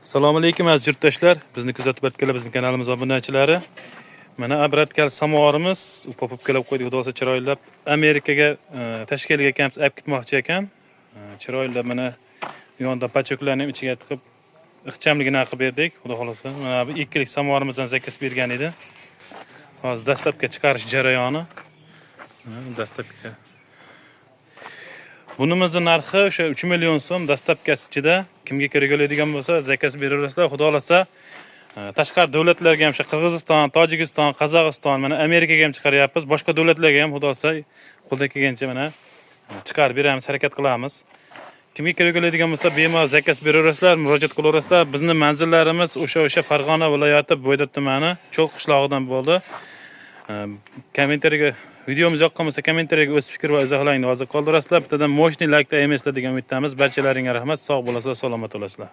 Assalomu alaykum aziz yurtdoshlar. Bizni kuzatib o'tganlar, bizning kanalimiz obunachilari. Mana abratgal samovarimiz popib kelib qo'ydik, xudosi chiroylab. Amerikaga tashkilga ekanmiz, olib ketmoqchi ekan. Chiroylab mana bu yonda pachoklarni ichiga tiqib, ixchamligini qilib berdik. Xudo xolasa. Mana bu 2 yillik samovarimizdan zakaz bergan edi. Hozir dastlabki chiqarish jarayoni. Dastlabki bunimizning narxi o'sha 3 million so'm dastlabkasi ichida. Kimga kerak bo'ladigan bo'lsa, zakaz beraverasizlar. Xudo xolasa tashqari davlatlarga ham, Qirg'iziston, Tojikiston, Qozog'iston, mana Amerikaga ham chiqaryapmiz. Boshqa davlatlarga ham xudo xolasa qo'ldan kelgancha mana chiqarib beramiz, harakat qilamiz. Kimga kerak bo'ladigan bo'lsa, bemalol zakaz beraverasizlar, murojaat qilaverasizlar. Bizning manzillarimiz o'sha Farg'ona viloyati Bo'ydoq tumani, Cho'l qishlog'idan bo'ldi. Kommentariyaga videomiz yoqqan bo'lsa, kommentariyaga o'z fikr va izohlaringni hozir qoldirasizlar. Bittadan moshni like-da emaslar degan umiddamiz. Barchalaringga rahmat, sog' bo'lasizlar, salomat bo'lasizlar.